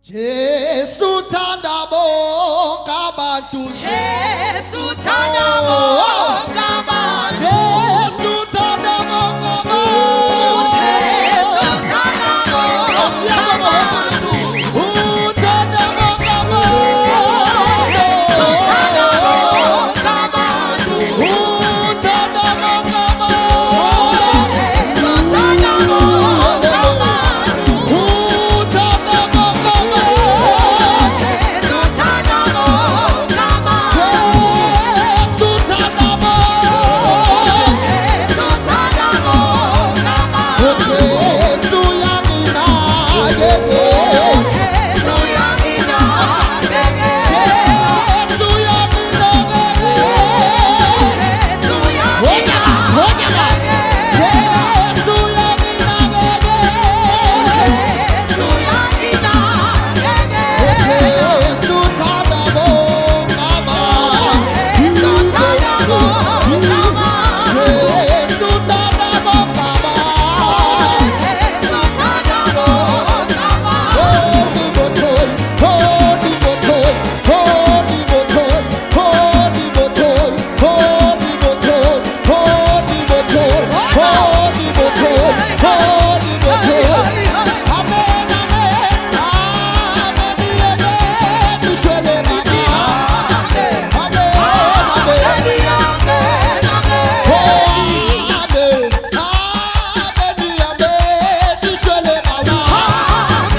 Jesu thandabo kabantu Jesu thandabo kabantu Jesu thandabo kabantu Jesu thandabo kabantu uthandabo kabantu Jesu thandabo kabantu uthandabo kabantu Jesu thandabo kabantu uthandabo kabantu Jesu thandabo kabantu Jesu thandabo Jesu thandabo kabantu Jesu yamina yeke Jesu yamina bege Jesu yamina yeke Jesu yamina Jesu yamina yeke Jesu yamina bege Jesu thandabo kabantu Jesu thandabo kabantu Jesu thandabo kabantu Jesu thandabo kabantu Holy bottle, holy bottle, holy bottle, holy bottle, holy bottle, holy bottle, holy bottle, holy bottle. Amen, amen, amen, amen. Tu sois mama. Amen, amen. Oh, amen, amen, amen. Tu sois mama.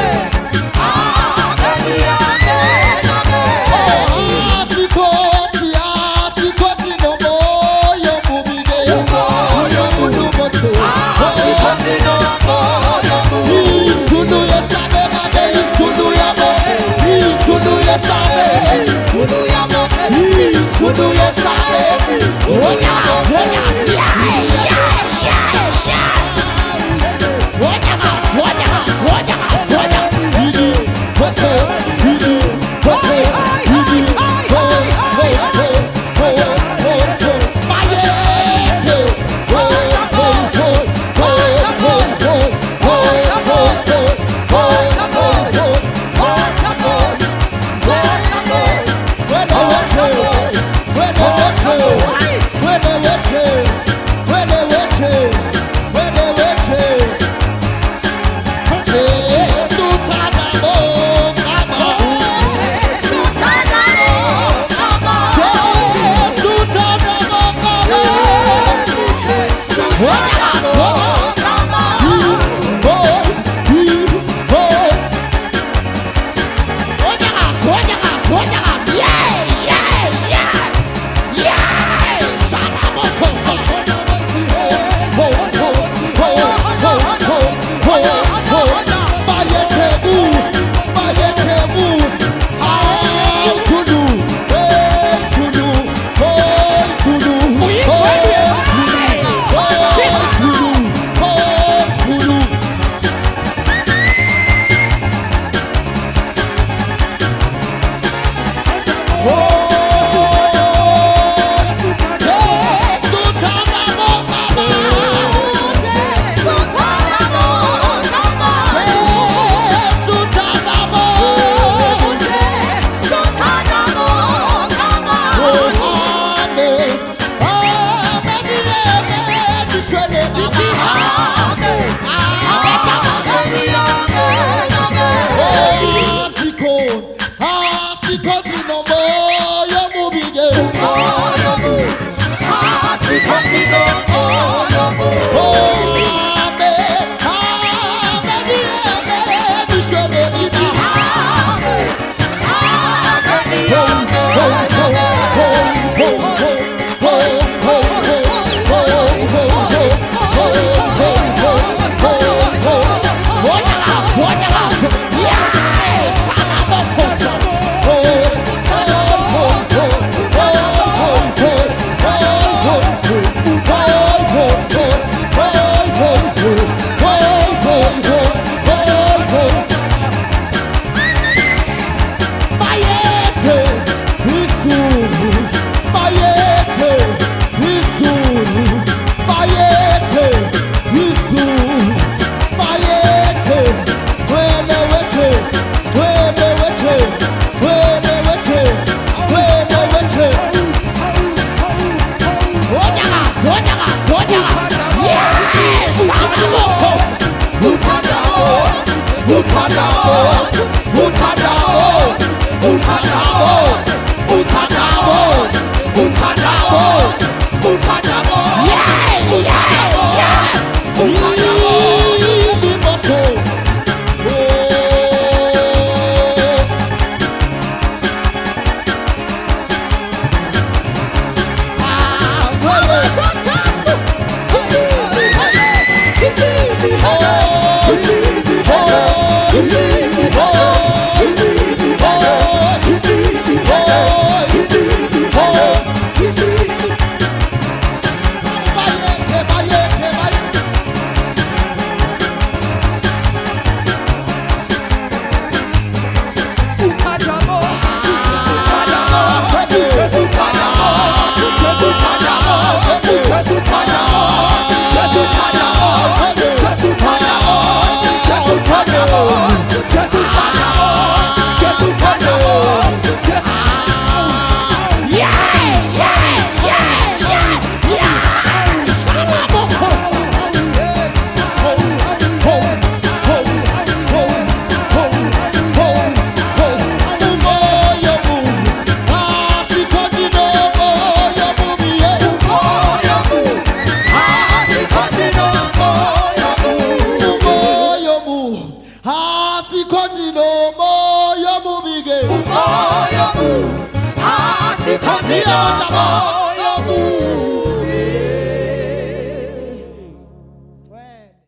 Jabo.